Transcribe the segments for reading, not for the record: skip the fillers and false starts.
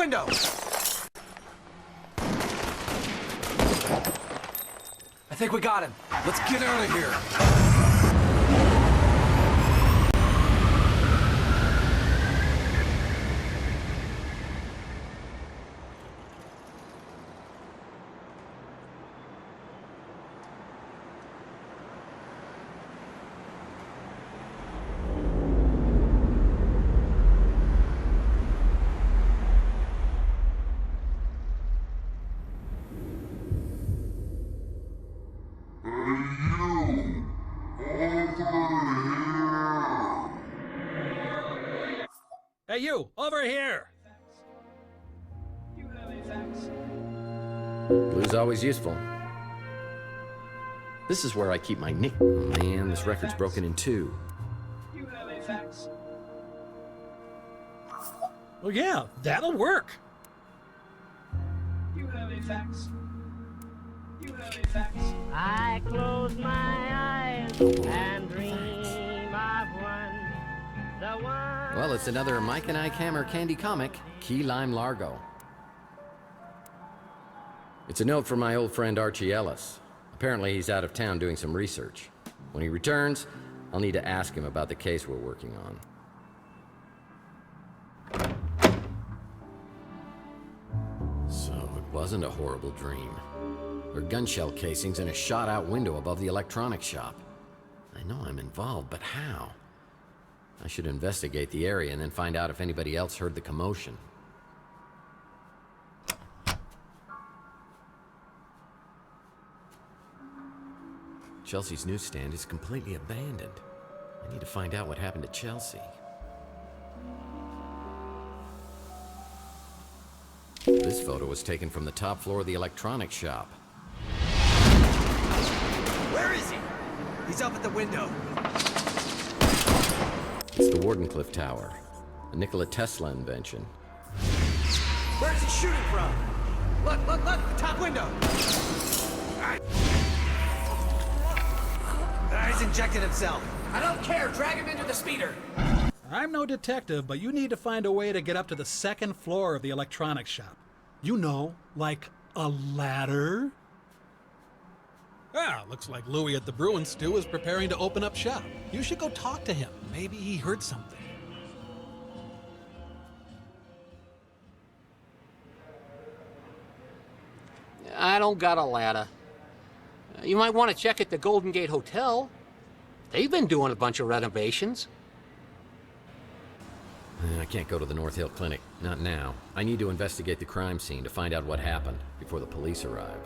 window! I think we got him. Let's get out of here. Hey, you! Over here! Blue's always useful. This is where I keep my nick. Oh, man, this record's broken in two. Oh yeah, that'll work! I close my eyes and dream of one, the one. Well, it's another Mike and Ike Hammer candy comic, Key Lime Largo. It's a note from my old friend Archie Ellis. Apparently he's out of town doing some research. When he returns, I'll need to ask him about the case we're working on. So it wasn't a horrible dream. There are gun shell casings in a shot-out window above the electronics shop. I know I'm involved, but how? I should investigate the area and then find out if anybody else heard the commotion. Chelsea's newsstand is completely abandoned. I need to find out what happened to Chelsea. This photo was taken from the top floor of the electronics shop. Where is he? He's up at the window. It's the Wardenclyffe Tower, a Nikola Tesla invention. Where's he shooting from? Look, look, look! The top window! He's injected himself. I don't care. Drag him into the speeder. I'm no detective, but you need to find a way to get up to the second floor of the electronics shop. You know, like a ladder? Ah, looks like Louis at the Bruin Stew is preparing to open up shop. You should go talk to him. Maybe he heard something. I don't got a ladder. You might want to check at the Golden Gate Hotel. They've been doing a bunch of renovations. I can't go to the North Hill Clinic. Not now. I need to investigate the crime scene to find out what happened before the police arrive.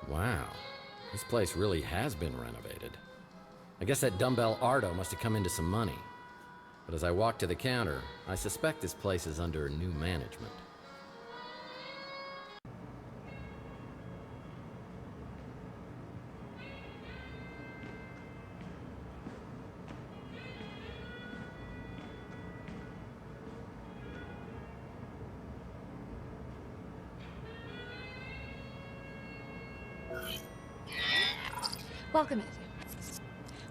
Wow. This place really has been renovated. I guess that dumbbell Ardo must have come into some money. But as I walk to the counter, I suspect this place is under new management.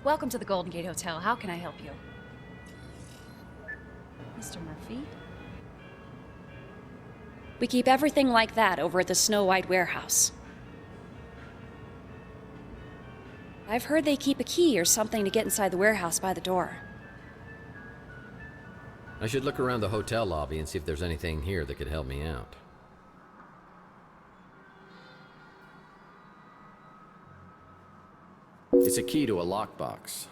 Welcome to the Golden Gate Hotel. How can I help you? Mr. Murphy? We keep everything like that over at the Snow White warehouse. I've heard they keep a key or something to get inside the warehouse by the door. I should look around the hotel lobby and see if there's anything here that could help me out. It's a key to a lockbox.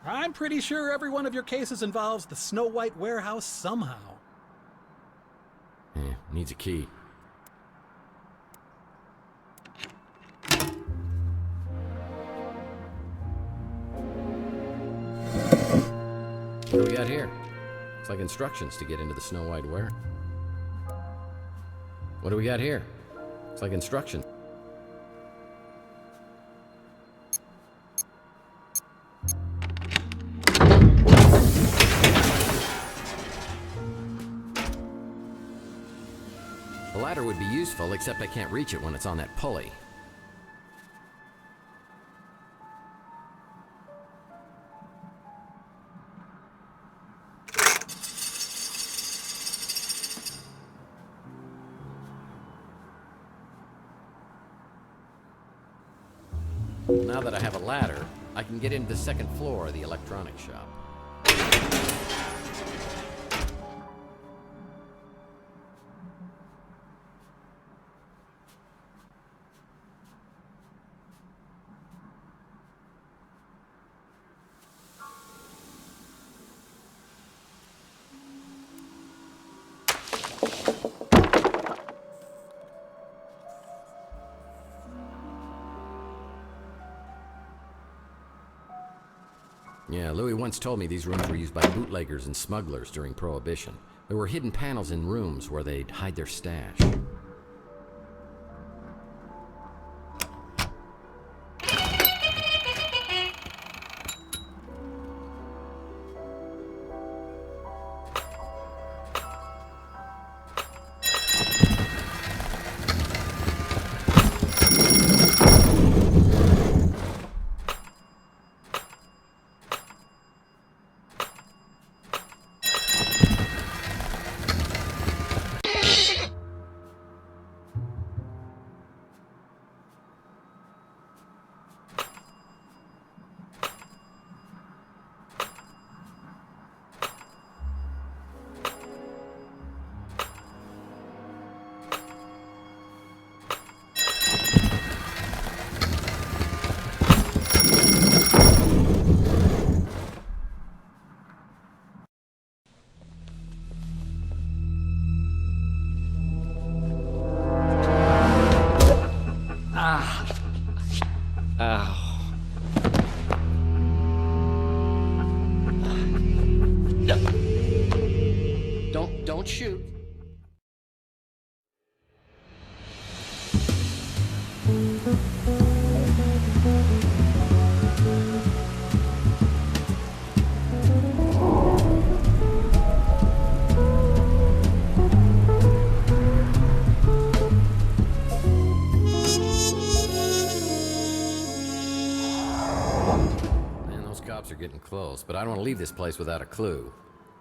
I'm pretty sure every one of your cases involves the Snow White warehouse somehow. Needs a key. What do we got here? It's like instructions to get into the Snow White warehouse. What do we got here? It's like instructions. ladder would be useful, except I can't reach it when it's on that pulley. Now that I have a ladder, I can get into the second floor of the electronics shop. Yeah, Louis once told me these rooms were used by bootleggers and smugglers during Prohibition. There were hidden panels in rooms where they'd hide their stash. Don't shoot. Man, those cops are getting close, but I don't want to leave this place without a clue.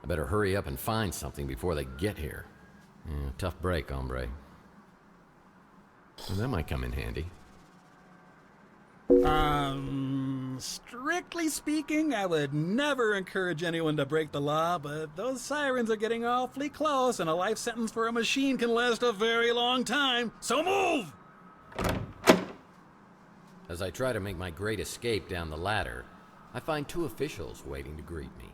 I better hurry up and find something before they get here. Yeah, tough break, hombre. Well, that might come in handy. Strictly speaking, I would never encourage anyone to break the law, but those sirens are getting awfully close, and a life sentence for a machine can last a very long time. So move! As I try to make my great escape down the ladder, I find two officials waiting to greet me.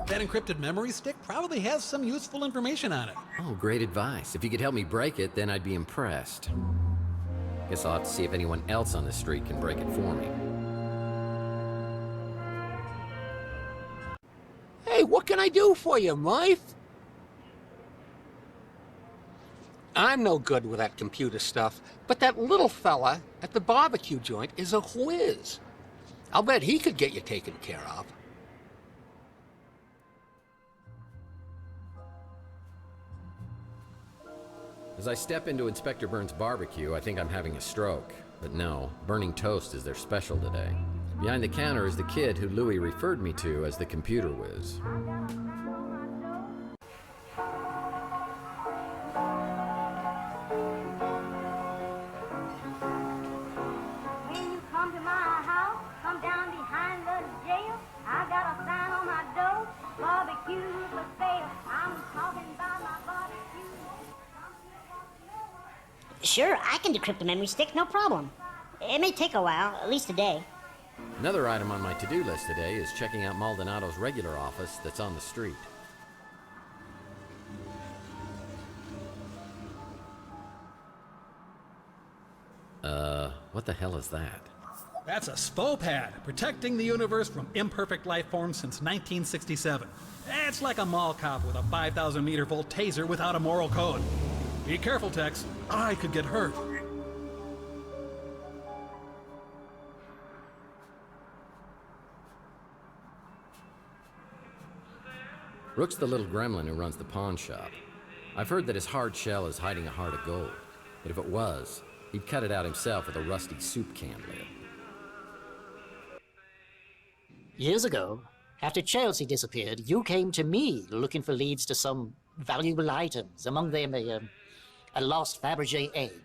That encrypted memory stick probably has some useful information on it. Oh, great advice. If you could help me break it, then I'd be impressed. Guess I'll have to see if anyone else on the street can break it for me. Hey, what can I do for you, Murph? I'm no good with that computer stuff, but that little fella at the barbecue joint is a whiz. I'll bet he could get you taken care of. As I step into Inspector Burns' barbecue, I think I'm having a stroke. But no, burning toast is their special today. Behind the counter is the kid who Louis referred me to as the computer whiz. When you come to my house, come down behind the jail. I got a sign on my door, barbecue for sale. I'm talking about my barbecue. Sure, I can decrypt a memory stick, no problem. It may take a while, at least a day. Another item on my to-do list today is checking out Maldonado's regular office that's on the street. What the hell is that? That's a SPO pad, protecting the universe from imperfect life forms since 1967. It's like a mall cop with a 5,000 meter volt taser without a moral code. Be careful, Tex. I could get hurt. Rook's the little gremlin who runs the pawn shop. I've heard that his hard shell is hiding a heart of gold, but if it was, he'd cut it out himself with a rusty soup can lid. Years ago, after Chelsea disappeared, you came to me looking for leads to some valuable items, among them a lost Fabergé egg.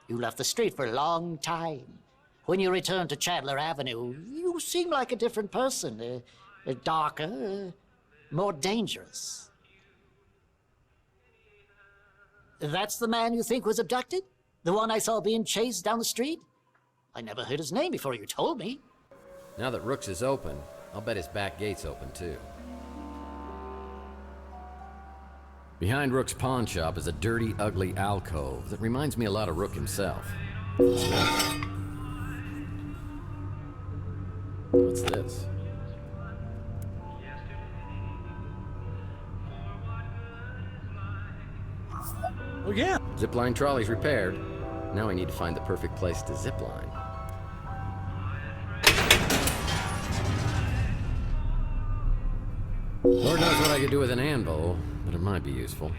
You left the street for a long time. When you returned to Chandler Avenue, you seemed like a different person, darker, more dangerous. That's the man you think was abducted? The one I saw being chased down the street? I never heard his name before you told me. Now that Rook's is open, I'll bet his back gate's open too. Behind Rook's pawn shop is a dirty, ugly alcove that reminds me a lot of Rook himself. What's this? Oh, yeah. Zipline trolley's repaired. Now I need to find the perfect place to zipline. Lord knows what I could do with an anvil, but it might be useful.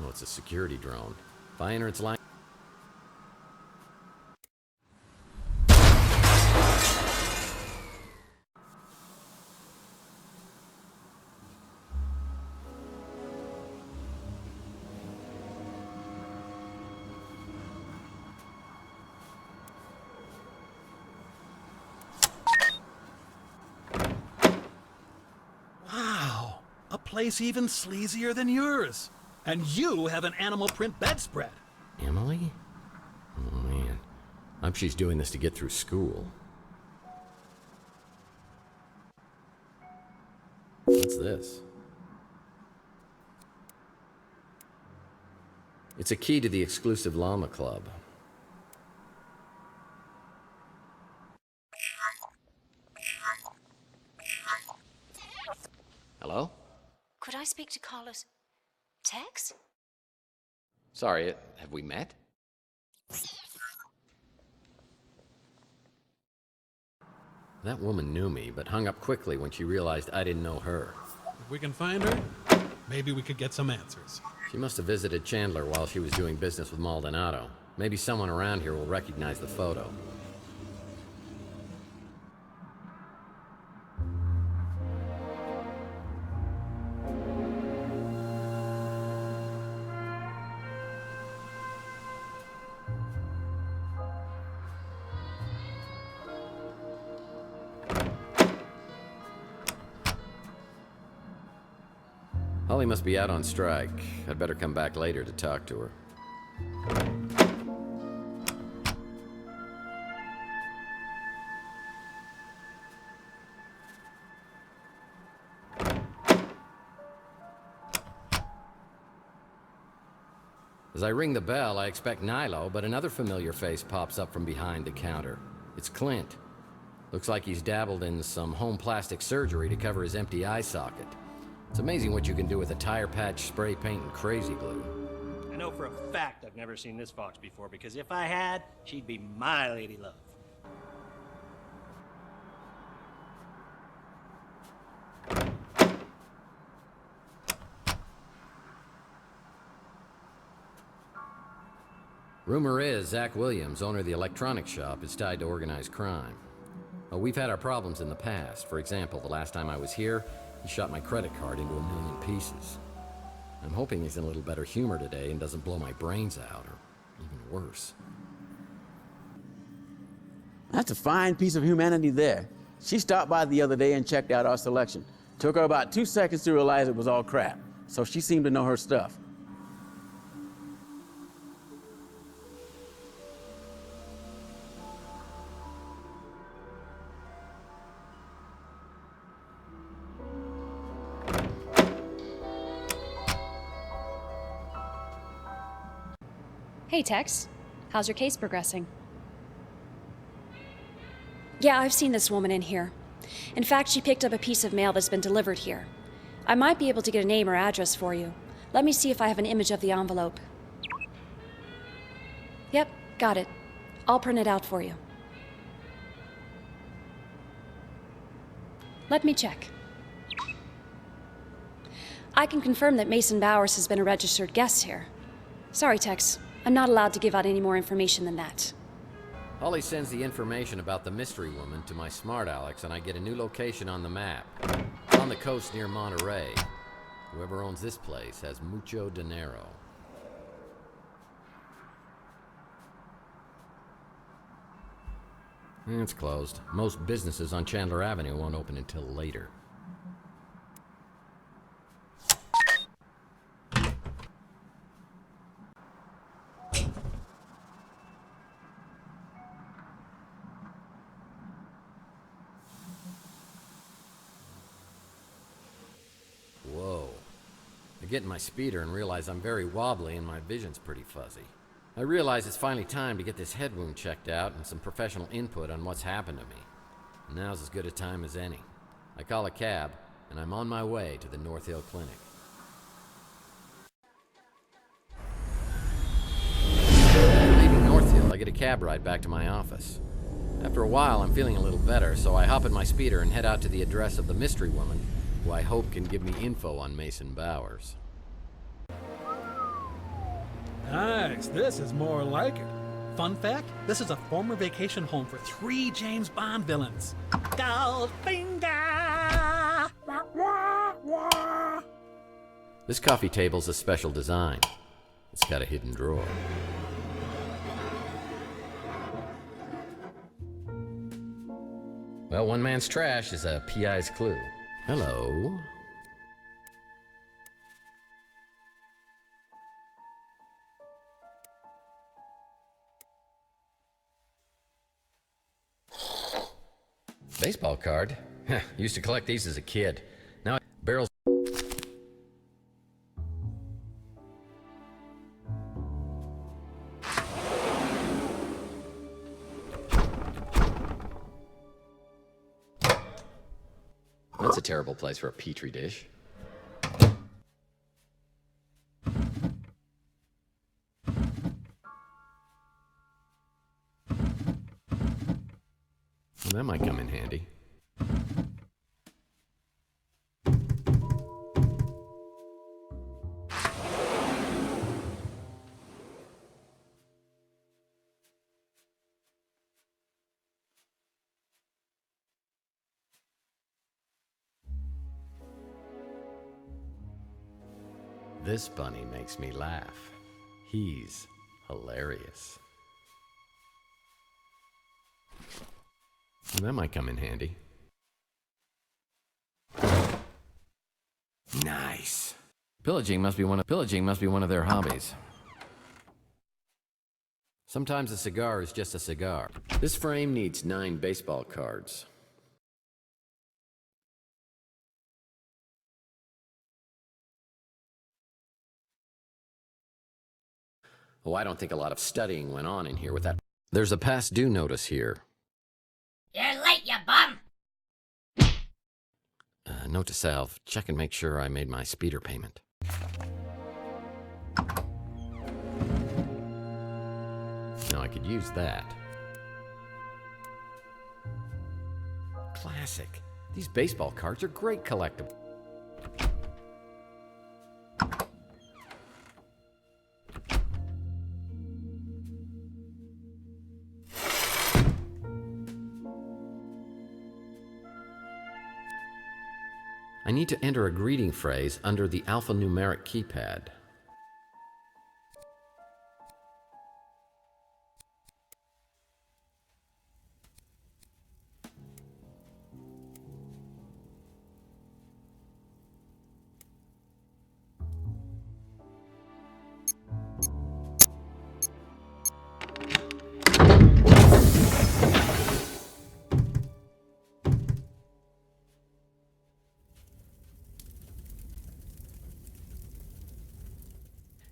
Oh, it's a security drone. If I enter its line... Wow. A place even sleazier than yours. And you have an animal print bedspread. Emily? Oh, man. I hope she's doing this to get through school. What's this? It's a key to the exclusive llama club. Hello? Could I speak to Carlos? Tex? Sorry, have we met? That woman knew me, but hung up quickly when she realized I didn't know her. If we can find her, maybe we could get some answers. She must have visited Chandler while she was doing business with Maldonado. Maybe someone around here will recognize the photo. Holly must be out on strike. I'd better come back later to talk to her. As I ring the bell, I expect Nilo, but another familiar face pops up from behind the counter. It's Clint. Looks like he's dabbled in some home plastic surgery to cover his empty eye socket. It's amazing what you can do with a tire patch, spray paint, and crazy glue. I know for a fact I've never seen this fox before, because if I had, she'd be my lady love. Rumor is Zach Williams, owner of the electronics shop, is tied to organized crime. We've had our problems in the past. For example, the last time I was here, he shot my credit card into a million pieces. I'm hoping he's in a little better humor today and doesn't blow my brains out, or even worse. That's a fine piece of humanity there. She stopped by the other day and checked out our selection. Took her about 2 seconds to realize it was all crap, so she seemed to know her stuff. Hey, Tex. How's your case progressing? Yeah, I've seen this woman in here. In fact, she picked up a piece of mail that's been delivered here. I might be able to get a name or address for you. Let me see if I have an image of the envelope. Yep, got it. I'll print it out for you. Let me check. I can confirm that Mason Bowers has been a registered guest here. Sorry, Tex. I'm not allowed to give out any more information than that. Holly sends the information about the mystery woman to my smart Alex, and I get a new location on the map. On the coast near Monterey. Whoever owns this place has mucho dinero. It's closed. Most businesses on Chandler Avenue won't open until later. Whoa. I get in my speeder and realize I'm very wobbly and my vision's pretty fuzzy. I realize it's finally time to get this head wound checked out and some professional input on what's happened to me. Now's as good a time as any. I call a cab, and I'm on my way to the North Hill Clinic. After leaving North Hill, I get a cab ride back to my office. After a while, I'm feeling a little better, so I hop in my speeder and head out to the address of the mystery woman, who I hope can give me info on Mason Bowers. Nice, this is more like it. Fun fact, this is a former vacation home for 3 James Bond villains. Goldfinger! This coffee table's a special design. It's got a hidden drawer. Well, one man's trash is a PI's clue. Hello. Baseball card? Used to collect these as a kid. Now barrels. That's a terrible place for a petri dish. Well, that might come in handy. This bunny makes me laugh. He's hilarious. Well, that might come in handy. Nice. Pillaging must be one of their hobbies. Sometimes a cigar is just a cigar. This frame needs 9 baseball cards. Oh, I don't think a lot of studying went on in here with that. There's a past due notice here. You're late, you bum! Note to self, check and make sure I made my speeder payment. Now I could use that. Classic. These baseball cards are great collectibles. I need to enter a greeting phrase under the alphanumeric keypad.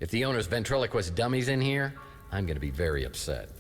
If the owner's ventriloquist dummies in here, I'm gonna be very upset.